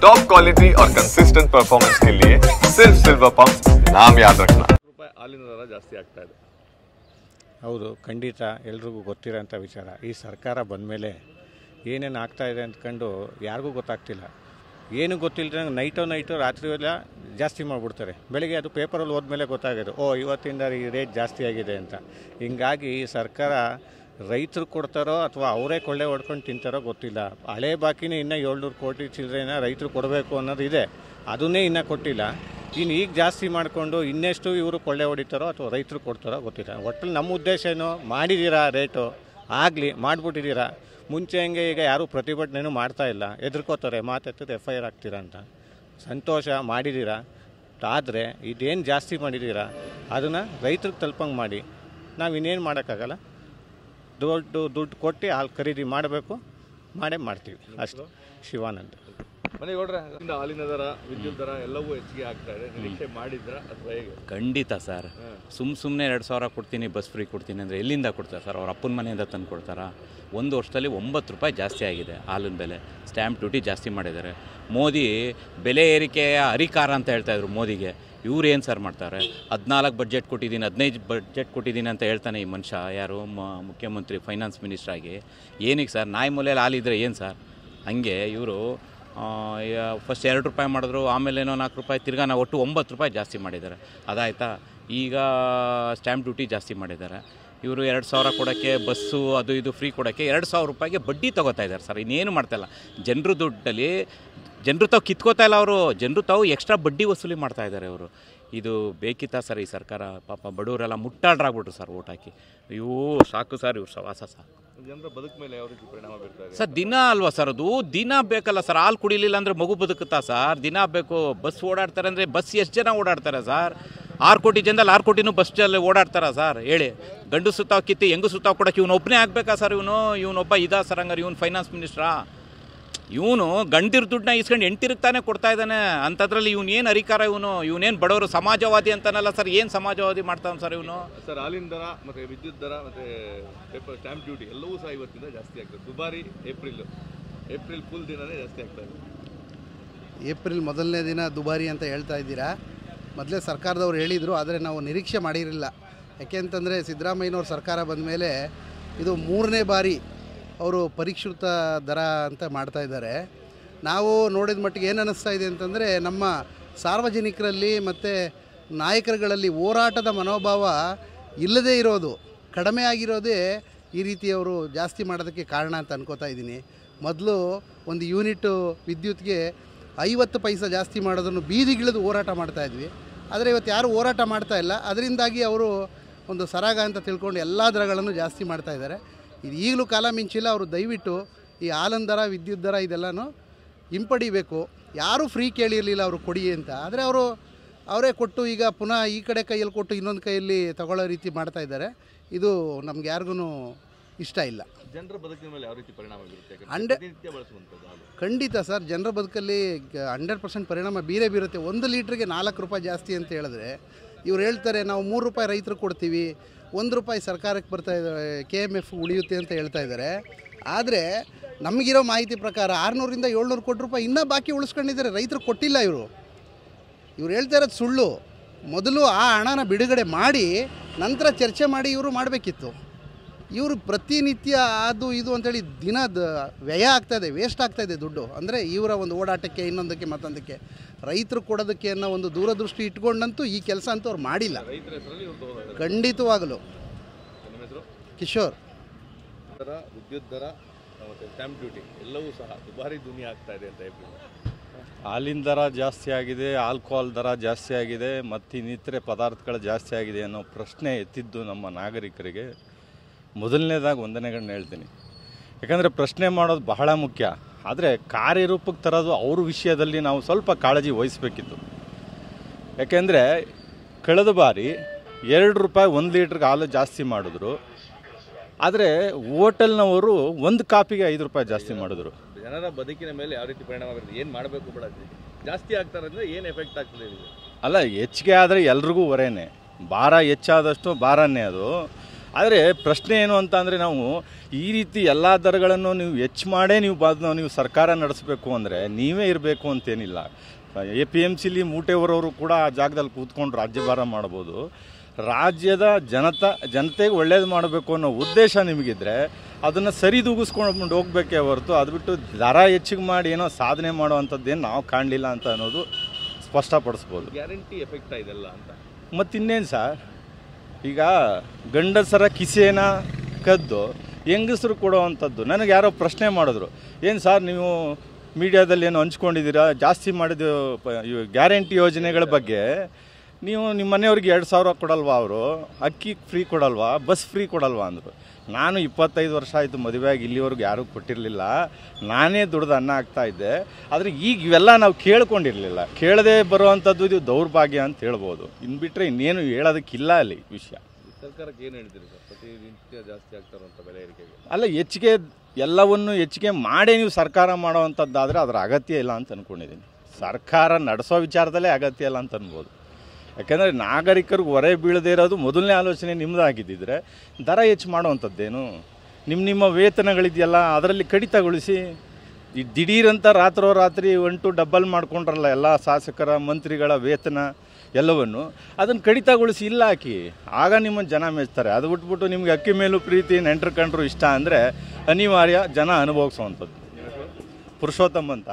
Top quality और consistent performance के लिए सिर्फ सिल्वर पंप नाम याद रखना। ರೂಪಾಯಿ ಹಾಲಿನ ದರ ಜಾಸ್ತಿ ಆಗ್ತಾ ಇದೆ. ಹೌದು, ಖಂಡಿತ ಎಲ್ರಿಗೂ ಗೊತ್ತಿರೋಂಥ ವಿಚಾರ. ಈ ಸರ್ಕಾರ ಬಂದ ಮೇಲೆ ಏನೇನು ಆಗ್ತಾಯಿದೆ ಅಂದ್ಕೊಂಡು ಯಾರಿಗೂ ಗೊತ್ತಾಗ್ತಿಲ್ಲ. ಏನು ಗೊತ್ತಿಲ್ಲದೆ ನೈಟು ರಾತ್ರಿ ಎಲ್ಲ ಜಾಸ್ತಿ ಮಾಡಿಬಿಡ್ತಾರೆ. ಬೆಳಗ್ಗೆ ಅದು ಪೇಪರಲ್ಲಿ ಹೋದ್ಮೇಲೆ ಗೊತ್ತಾಗೋದು, ಇವತ್ತಿಂದ ಈ ರೇಟ್ ಜಾಸ್ತಿ ಆಗಿದೆ ಅಂತ. ಹಿಂಗಾಗಿ ಈ ಸರ್ಕಾರ ರೈತರು ಕೊಡ್ತಾರೋ ಅಥವಾ ಅವರೇ ಕೊಳ್ಳೆ ಹೊಡ್ಕೊಂಡು ತಿಂತಾರೋ ಗೊತ್ತಿಲ್ಲ. ಹಳೆ ಬಾಕಿನೇ ಇನ್ನೂ 700 ಕೋಟಿ ಚಿಲ್ಲರೆನ ರೈತರು ಕೊಡಬೇಕು ಅನ್ನೋದು ಇದೆ, ಅದನ್ನೇ ಇನ್ನೂ ಕೊಟ್ಟಿಲ್ಲ. ಇನ್ನು ಈಗ ಜಾಸ್ತಿ ಮಾಡಿಕೊಂಡು ಇನ್ನೆಷ್ಟು ಇವರು ಕೊಳ್ಳೆ ಹೊಡಿತಾರೋ ಅಥವಾ ರೈತರು ಕೊಡ್ತಾರೋ ಗೊತ್ತಿಲ್ಲ. ಒಟ್ಟಲ್ಲಿ ನಮ್ಮ ಉದ್ದೇಶ ಏನು, ಮಾಡಿದ್ದೀರಾ ರೇಟು ಆಗಲಿ, ಮಾಡಿಬಿಟ್ಟಿದ್ದೀರಾ. ಮುಂಚೆ ಹಂಗೆ ಈಗ ಯಾರೂ ಪ್ರತಿಭಟನೆಯೂ ಮಾಡ್ತಾ ಇಲ್ಲ, ಹೆದರ್ಕೋತಾರೆ, ಮಾತೆತ್ತಿದ್ರೆ FIR ಆಗ್ತೀರಾ ಅಂತ. ಸಂತೋಷ, ಮಾಡಿದ್ದೀರಾ. ಆದರೆ ಇದೇನು ಜಾಸ್ತಿ ಮಾಡಿದ್ದೀರಾ ಅದನ್ನು ರೈತರಿಗೆ ತಲುಪಂಗೆ ಮಾಡಿ. ನಾವು ಇನ್ನೇನು ಮಾಡೋಕ್ಕಾಗಲ್ಲ. ದುಡ್ಡು ಕೊಟ್ಟು ಹಾಲು ಖರೀದಿ ಮಾಡಬೇಕು, ಮಾಡೇ ಮಾಡ್ತೀವಿ ಅಷ್ಟು. ಶಿವಾನಂದ್. ಮನೆಗೌಡ್ರೆ, ಹಾಲಿನ ದರ, ವಿದ್ಯುತ್ ದರ ಎಲ್ಲವೂ ಹೆಚ್ಚಿಗೆ ಆಗ್ತಾ ಇದೆ. ನಿರೀಕ್ಷೆ ಮಾಡಿದ್ರ ಅಥವಾ ಹೇಗೆ? ಖಂಡಿತ ಸರ್. ಸುಮ್ಮನೆ 2,000 ಕೊಡ್ತೀನಿ, ಬಸ್ ಫ್ರೀ ಕೊಡ್ತೀನಿ ಅಂದರೆ ಎಲ್ಲಿಂದ ಕೊಡ್ತಾರೆ ಸರ್? ಅವ್ರ ಅಪ್ಪನ ಮನೆಯಿಂದ ತಂದು ಕೊಡ್ತಾರಾ? ಒಂದು ವರ್ಷದಲ್ಲಿ 9 ರೂಪಾಯಿ ಜಾಸ್ತಿ ಆಗಿದೆ ಹಾಲಿನ ಬೆಲೆ. ಸ್ಟ್ಯಾಂಪ್ ಡ್ಯೂಟಿ ಜಾಸ್ತಿ ಮಾಡಿದ್ದಾರೆ. ಮೋದಿ ಬೆಲೆ ಏರಿಕೆಯ ಹರಿಕಾರ ಅಂತ ಹೇಳ್ತಾಯಿದ್ರು ಮೋದಿಗೆ. ಇವ್ರು ಏನು ಸರ್ ಮಾಡ್ತಾರೆ? 14 ಬಡ್ಜೆಟ್ ಕೊಟ್ಟಿದ್ದೀನಿ, 15 ಬಡ್ಜೆಟ್ ಕೊಟ್ಟಿದ್ದೀನಿ ಅಂತ ಹೇಳ್ತಾನೆ ಈ ಮನುಷ್ಯ. ಯಾರು ಮುಖ್ಯಮಂತ್ರಿ, ಫೈನಾನ್ಸ್ ಮಿನಿಸ್ಟರ್ ಆಗಿ. ಏನಕ್ಕೆ ಸರ್? ನಾಯಿ ಮೂಲೆಯಲ್ಲಿ ಹಾಲಿದ್ರೆ ಏನು ಸರ್? ಹಂಗೆ ಇವರು ಫಸ್ಟ್ 2 ರೂಪಾಯಿ ಮಾಡಿದ್ರು, ಆಮೇಲೇನೋ 4 ರೂಪಾಯಿ, ತಿರ್ಗಾ ನಾವು ಒಟ್ಟು 9 ರೂಪಾಯಿ ಜಾಸ್ತಿ ಮಾಡಿದ್ದಾರೆ. ಅದಾಯ್ತಾ? ಈಗ ಸ್ಟ್ಯಾಂಪ್ ಡ್ಯೂಟಿ ಜಾಸ್ತಿ ಮಾಡಿದ್ದಾರೆ. ಇವರು 2,000 ಕೊಡೋಕ್ಕೆ, ಬಸ್ಸು ಅದು ಇದು ಫ್ರೀ ಕೊಡೋಕ್ಕೆ 2,000 ರೂಪಾಯಿಗೆ ಬಡ್ಡಿ ತೊಗೋತಾ ಇದ್ದಾರೆ ಸರ್. ಇನ್ನೇನು ಮಾಡ್ತಾಯಿಲ್ಲ. ಜನರು ದುಡ್ಡಲ್ಲಿ ಜನರು ತಾವು ಕಿತ್ಕೋತಾ ಇಲ್ಲ, ಅವರು ಜನರು ತಾವು ಎಕ್ಸ್ಟ್ರಾ ಬಡ್ಡಿ ವಸೂಲಿ ಮಾಡ್ತಾ ಇದ್ದಾರೆ ಅವರು. ಇದು ಬೇಕಿತ್ತ ಸರ್ ಈ ಸರ್ಕಾರ? ಪಾಪ ಬಡವರೆಲ್ಲ ಮುಟ್ಟಾಡ್ರಾಗ್ಬಿಟ್ರು ಸರ್ ಓಟ್ ಹಾಕಿ. ಇವು ಸಾಕು ಸರ್, ಇವ್ರು ಸವಾಸ ಸಾಕು. ಜನರ ಬದುಕು ಮೇಲೆ ಯಾವ ರೀತಿ ಪರಿಣಾಮ ಬೀರ್ತಾ ಇದೆ ಸರ್? ದಿನ ಅಲ್ವಾ ಸರ್ ಅದು? ದಿನ ಬೇಕಲ್ಲ ಸರ್. ಹಾಲು ಕುಡಿಲಿಲ್ಲ ಅಂದರೆ ಮಗು ಬದುಕುತ್ತಾ ಸರ್? ದಿನ ಬೇಕು. ಬಸ್ ಓಡಾಡ್ತಾರೆ ಅಂದರೆ ಬಸ್ ಎಷ್ಟು ಜನ ಓಡಾಡ್ತಾರೆ ಸರ್? 6 ಕೋಟಿ ಜನದಲ್ಲಿ 6 ಕೋಟಿನೂ ಬಸ್ಸಲ್ಲಿ ಓಡಾಡ್ತಾರ ಸರ್? ಹೇಳಿ. ಗಂಡು ಸುತ್ತಾವ್ ಕಿತ್ತಿ ಹೆಂಗು ಸುತ್ತಾವ್ ಕೊಡೋಕೆ ಇವನೊಬ್ಬನೇ ಆಗಬೇಕಾ ಸರ್? ಇವನೊಬ್ಬ ಇದಾ ಸರ್? ಹಂಗಾರೆ ಇವನು ಫೈನಾನ್ಸ್ ಮಿನಿಸ್ಟ್ರಾ? ಇವನು ಗಂಡಿರ ದುಡ್ಡನ್ನ ಇಸ್ಕೊಂಡು ಹೆಂಡ್ತಿರ್ತಾನೆ ಕೊಡ್ತಾ ಇದ್ದಾನೆ. ಅಂಥದ್ರಲ್ಲಿ ಇವನೇನು ಅಧಿಕಾರ? ಇವನೇನು ಬಡವರು ಸಮಾಜವಾದಿ ಅಂತಾನಲ್ಲ ಸರ್? ಏನು ಸಮಾಜವಾದಿ ಮಾಡ್ತಾನೆ ಸರ್ ಇವನು? ಸರ್, ಹಾಲಿನ ದರ ಮತ್ತು ವಿದ್ಯುತ್ ದರ ಮತ್ತು ಸ್ಟ್ಯಾಂಪ್ ಡ್ಯೂಟಿ ಎಲ್ಲವೂ ಸಹ ಇವತ್ತಿಂದ ಜಾಸ್ತಿ ಆಗ್ತದೆ. ದುಬಾರಿ ಏಪ್ರಿಲ್ ಫುಲ್ ದಿನನೇ ಜಾಸ್ತಿ ಆಗ್ತಾ ಇದೆ. ಏಪ್ರಿಲ್ ಮೊದಲನೇ ದಿನ ದುಬಾರಿ ಅಂತ ಹೇಳ್ತಾ ಇದ್ದೀರಾ. ಮೊದಲೇ ಸರ್ಕಾರದವ್ರು ಹೇಳಿದರು, ಆದರೆ ನಾವು ನಿರೀಕ್ಷೆ ಮಾಡಿರಲಿಲ್ಲ. ಯಾಕೆ ಅಂತಂದರೆ ಸಿದ್ದರಾಮಯ್ಯನವ್ರ ಸರ್ಕಾರ ಬಂದ ಮೇಲೆ ಇದು 3ನೇ ಬಾರಿ ಅವರು ಪರಿಷ್ಕೃತ ದರ ಅಂತ ಮಾಡ್ತಾಯಿದ್ದಾರೆ. ನಾವು ನೋಡಿದ ಮಟ್ಟಿಗೆ ಏನು ಅನ್ನಿಸ್ತಾ ಇದೆ ಅಂತಂದರೆ, ನಮ್ಮ ಸಾರ್ವಜನಿಕರಲ್ಲಿ ಮತ್ತು ನಾಯಕರುಗಳಲ್ಲಿ ಹೋರಾಟದ ಮನೋಭಾವ ಇಲ್ಲದೇ ಇರೋದು, ಕಡಿಮೆ ಆಗಿರೋದೇ ಈ ರೀತಿ ಅವರು ಜಾಸ್ತಿ ಮಾಡೋದಕ್ಕೆ ಕಾರಣ ಅಂತ ಅನ್ಕೋತಾ ಇದ್ದೀನಿ. ಮೊದಲು ಒಂದು ಯೂನಿಟ್ ವಿದ್ಯುತ್ಗೆ 50 ಪೈಸೆ ಜಾಸ್ತಿ ಮಾಡೋದನ್ನು ಬೀದಿಗಿಳಿದು ಹೋರಾಟ ಮಾಡ್ತಾಯಿದ್ವಿ. ಆದರೆ ಇವತ್ತು ಯಾರೂ ಹೋರಾಟ ಮಾಡ್ತಾ ಇಲ್ಲ. ಅದರಿಂದಾಗಿ ಅವರು ಒಂದು ಸರಾಗ ಅಂತ ತಿಳ್ಕೊಂಡು ಎಲ್ಲ ದರಗಳನ್ನು ಜಾಸ್ತಿ ಮಾಡ್ತಾಯಿದ್ದಾರೆ. ಇದು ಈಗಲೂ ಕಾಲ ಮಿಂಚಿಲ್ಲ. ಅವರು ದಯವಿಟ್ಟು ಈ ಹಾಲಿನ ದರ, ವಿದ್ಯುತ್ ದರ ಇದೆಲ್ಲನೂ ಹಿಂಪಡಿಬೇಕು. ಯಾರೂ ಫ್ರೀ ಕೇಳಿರಲಿಲ್ಲ ಅವರು ಕೊಡಿ ಅಂತ. ಆದರೆ ಅವರೇ ಕೊಟ್ಟು ಈಗ ಪುನಃ ಈ ಕಡೆ ಕೈಯಲ್ಲಿ ಕೊಟ್ಟು ಇನ್ನೊಂದು ಕೈಯಲ್ಲಿ ತಗೊಳ್ಳೋ ರೀತಿ ಮಾಡ್ತಾಯಿದ್ದಾರೆ. ಇದು ನಮ್ಗೆ ಯಾರಿಗೂ ಇಷ್ಟ ಇಲ್ಲ. ಜನರ ಬದುಕಿನ ಮೇಲೆ ಯಾವ ರೀತಿ ಪರಿಣಾಮ ಬೀರುತ್ತೆ? ಖಂಡಿತ ಸರ್, ಜನರ ಬದುಕಲ್ಲಿ 100% ಪರಿಣಾಮ ಬೀರುತ್ತೆ. 1 ಲೀಟ್ರಿಗೆ 4 ರೂಪಾಯಿ ಜಾಸ್ತಿ ಅಂತ ಹೇಳಿದ್ರೆ, ಇವ್ರು ಹೇಳ್ತಾರೆ ನಾವು 3 ರೂಪಾಯಿ ರೈತರು ಕೊಡ್ತೀವಿ, 1 ರೂಪಾಯಿ ಸರ್ಕಾರಕ್ಕೆ ಬರ್ತಾ ಇದೆ, KMF ಉಳಿಯುತ್ತೆ ಅಂತ ಹೇಳ್ತಾ ಇದ್ದಾರೆ. ಆದರೆ ನಮಗಿರೋ ಮಾಹಿತಿ ಪ್ರಕಾರ 600ರಿಂದ 700 ಕೋಟಿ ರೂಪಾಯಿ ಇನ್ನೂ ಬಾಕಿ ಉಳಿಸ್ಕೊಂಡಿದ್ದಾರೆ. ರೈತರು ಕೊಟ್ಟಿಲ್ಲ. ಇವ್ರು ಹೇಳ್ತಾ ಇರೋದು ಸುಳ್ಳು. ಮೊದಲು ಆ ಹಣನ ಬಿಡುಗಡೆ ಮಾಡಿ ನಂತರ ಚರ್ಚೆ ಮಾಡಿ ಇವರು ಮಾಡಬೇಕಿತ್ತು. ಇವರು ಪ್ರತಿನಿತ್ಯ ಅದು ಇದು ಅಂತೇಳಿ ದಿನದ ವ್ಯಯ ಆಗ್ತಾಯಿದೆ, ವೇಸ್ಟ್ ಆಗ್ತಾಯಿದೆ ದುಡ್ಡು. ಅಂದರೆ ಇವರ ಒಂದು ಓಡಾಟಕ್ಕೆ, ಇನ್ನೊಂದಕ್ಕೆ ಮತ್ತೊಂದಕ್ಕೆ, ರೈತರು ಕೊಡೋದಕ್ಕೆ ಅನ್ನೋ ಒಂದು ದೂರದೃಷ್ಟಿ ಇಟ್ಕೊಂಡಂತೂ ಈ ಕೆಲಸ ಅಂತೂ ಅವ್ರು ಮಾಡಿಲ್ಲ. ಖಂಡಿತವಾಗಲು. ಕಿಶೋರ್. ದರ, ವಿದ್ಯುತ್ ದರ ಮತ್ತು ಸ್ಟ್ಯಾಂಪ್ ಡ್ಯೂಟಿ ಎಲ್ಲವೂ ಸಹ ದುಬಾರಿ ದುನಿಯಾ ಆಗ್ತಾ ಇದೆ ಅಂತ ಹೇಳ್ಬೋದು. ಹಾಲಿನ ದರ ಜಾಸ್ತಿ ಆಗಿದೆ, ಆಲ್ಕೋಹಾಲ್ ದರ ಜಾಸ್ತಿ ಆಗಿದೆ, ಮತ್ತು ಇನ್ನಿತರೆ ಪದಾರ್ಥಗಳು ಜಾಸ್ತಿ ಆಗಿದೆ ಅನ್ನೋ ಪ್ರಶ್ನೆ ಎತ್ತಿದ್ದು ನಮ್ಮ ನಾಗರಿಕರಿಗೆ ಮೊದಲನೇದಾಗಿ ವಂದನೆಗಳನ್ನ ಹೇಳ್ತೀನಿ. ಯಾಕಂದರೆ ಪ್ರಶ್ನೆ ಮಾಡೋದು ಬಹಳ ಮುಖ್ಯ. ಆದರೆ ಕಾರ್ಯರೂಪಕ್ಕೆ ತರೋದು ಅವ್ರ ವಿಷಯದಲ್ಲಿ ನಾವು ಸ್ವಲ್ಪ ಕಾಳಜಿ ವಹಿಸಬೇಕಿತ್ತು. ಯಾಕೆಂದರೆ ಕಳೆದ ಬಾರಿ 2 ರೂಪಾಯಿ 1 ಲೀಟ್ರಿಗೆ ಹಾಲು ಜಾಸ್ತಿ ಮಾಡಿದ್ರು. ಆದರೆ ಹೋಟೆಲ್ನವರು 1 ಕಾಪಿಗೆ 5 ರೂಪಾಯಿ ಜಾಸ್ತಿ ಮಾಡಿದ್ರು. ಜನರ ಬದುಕಿನ ಮೇಲೆ ಯಾವ ರೀತಿ ಪರಿಣಾಮ ಬೀರುತ್ತೆ? ಏನು ಮಾಡಬೇಕು ಬಿಡೋದು? ಜಾಸ್ತಿ ಆಗ್ತಾರೆ ಅಂದರೆ ಏನು ಎಫೆಕ್ಟ್ ಆಗ್ತದೆ? ಅಲ್ಲ, ಹೆಚ್ಚಿಗೆ ಆದರೆ ಎಲ್ರಿಗೂ ಹೊರೇನೆ. ಭಾರ ಹೆಚ್ಚಾದಷ್ಟು ಭಾರನೇ ಅದು. ಆದರೆ ಪ್ರಶ್ನೆ ಏನು ಅಂತ ಅಂದರೆ ನಾವು ಈ ರೀತಿ ಎಲ್ಲ ದರಗಳನ್ನು ನೀವು ಹೆಚ್ಚು ಮಾಡೇ ನೀವು ಸರ್ಕಾರ ನಡೆಸಬೇಕು ಅಂದರೆ ನೀವೇ ಇರಬೇಕು ಅಂತೇನಿಲ್ಲ. APMCಲಿ ಮೂಟೆವರವರು ಕೂಡ ಆ ಜಾಗದಲ್ಲಿ ಕೂತ್ಕೊಂಡು ರಾಜ್ಯಭಾರ ಮಾಡ್ಬೋದು. ರಾಜ್ಯದ ಜನತೆಗೆ ಒಳ್ಳೇದು ಮಾಡಬೇಕು ಅನ್ನೋ ಉದ್ದೇಶ ನಿಮಗಿದ್ರೆ ಅದನ್ನು ಸರಿದೂಗಿಸ್ಕೊಂಡು ಹೋಗಬೇಕೇ ಹೊರತು ಅದು ಬಿಟ್ಟು ದರ ಹೆಚ್ಚಿಗೆ ಮಾಡಿ ಏನೋ ಸಾಧನೆ ಮಾಡುವಂಥದ್ದೇನು ನಾವು ಕಾಣಲಿಲ್ಲ ಅಂತ ಅನ್ನೋದು ಸ್ಪಷ್ಟಪಡಿಸ್ಬೋದು. ಗ್ಯಾರಂಟಿ ಎಫೆಕ್ಟ್ ಇದೆಲ್ಲ ಅಂತ. ಮತ್ತಿನ್ನೇನು ಸರ್, ಈಗ ಗಂಡಸರ ಕಿಸೇನ ಕದ್ದು ಹೆಂಗಸರು ಕೊಡೋವಂಥದ್ದು. ನನಗೆ ಯಾರೋ ಪ್ರಶ್ನೆ ಮಾಡಿದ್ರು, ಏನು ಸರ್ ನೀವು ಮೀಡಿಯಾದಲ್ಲಿ ಏನು ಹಂಚ್ಕೊಂಡಿದ್ದೀರಾ, ಜಾಸ್ತಿ ಮಾಡಿದ ಗ್ಯಾರಂಟಿ ಯೋಜನೆಗಳ ಬಗ್ಗೆ ನೀವು ನಿಮ್ಮ ಮನೆಯವ್ರಿಗೆ 2,000 ಕೊಡಲ್ವಾ, ಅವರು ಅಕ್ಕಿ ಫ್ರೀ ಕೊಡಲ್ವಾ, ಬಸ್ ಫ್ರೀ ಕೊಡಲ್ವಾ ಅಂದರು. ನಾನು 25 ವರ್ಷ ಆಯಿತು ಮದುವೆಯಾಗಿ, ಇಲ್ಲಿವರೆಗೂ ಯಾರೂ ಕೊಟ್ಟಿರಲಿಲ್ಲ, ನಾನೇ ದುಡ್ದು ಅನ್ನ ಹಾಕ್ತಾಯಿದ್ದೆ. ಆದರೆ ಈಗ ಇವೆಲ್ಲ ನಾವು ಕೇಳ್ಕೊಂಡಿರಲಿಲ್ಲ. ಕೇಳದೆ ಬರುವಂಥದ್ದು ಇದು ದೌರ್ಭಾಗ್ಯ ಅಂತ ಹೇಳ್ಬೋದು. ಇನ್ನು ಬಿಟ್ಟರೆ ಇನ್ನೇನು ಹೇಳೋದಕ್ಕಿಲ್ಲ ಅಲ್ಲಿ ವಿಷಯ. ಸರ್ಕಾರಕ್ಕೆ ಏನು ಹೇಳ್ತೀರಿ ಸರ್, ಪ್ರತಿನಿತ್ಯ ಜಾಸ್ತಿ ಆಗ್ತಾರಂಥ ಬೆಲೆ ಏರಿಕೆಗೆ? ಅಲ್ಲ, ಹೆಚ್ಚಿಗೆ ಎಲ್ಲವನ್ನು ಹೆಚ್ಚಿಗೆ ಮಾಡೇ ನೀವು ಸರ್ಕಾರ ಮಾಡೋವಂಥದ್ದಾದರೆ ಅದರ ಅಗತ್ಯ ಇಲ್ಲ ಅಂತ ಅಂದ್ಕೊಂಡಿದ್ದೀನಿ. ಸರ್ಕಾರ ನಡೆಸೋ ವಿಚಾರದಲ್ಲೇ ಅಗತ್ಯ ಇಲ್ಲ ಅಂತ ಅನ್ಬೋದು. ಯಾಕೆಂದರೆ ನಾಗರಿಕರಿಗೆ ಹೊರೆ ಬೀಳದೇ ಇರೋದು ಮೊದಲನೇ ಆಲೋಚನೆ ನಿಮ್ಮದಾಗಿದ್ದಿದ್ರೆ ದರ ಹೆಚ್ಚು ಮಾಡೋವಂಥದ್ದೇನು. ನಿಮ್ಮ ವೇತನಗಳಿದೆಯಲ್ಲ ಅದರಲ್ಲಿ ಕಡಿತಗೊಳಿಸಿ. ಈ ದಿಢೀರಂತ ರಾತ್ರೋರಾತ್ರಿ ಡಬಲ್ ಮಾಡ್ಕೊಂಡ್ರಲ್ಲ ಎಲ್ಲ ಶಾಸಕರ ಮಂತ್ರಿಗಳ ವೇತನ ಎಲ್ಲವನ್ನು, ಅದನ್ನು ಕಡಿತಗೊಳಿಸಿ ಇಲ್ಲ ಹಾಕಿ, ಆಗ ನಿಮ್ಮನ್ನು ಜನ ಮೆಚ್ತಾರೆ. ಅದು ಬಿಟ್ಬಿಟ್ಟು ನಿಮ್ಗೆ ಅಕ್ಕಿ ಮೇಲೂ ಪ್ರೀತಿ, ನೆಂಟರು ಕಂಡ್ರು ಇಷ್ಟ ಅಂದರೆ ಅನಿವಾರ್ಯ ಜನ ಅನುಭವಿಸೋವಂಥದ್ದು. ಪುರುಷೋತ್ತಮ್ ಅಂತ.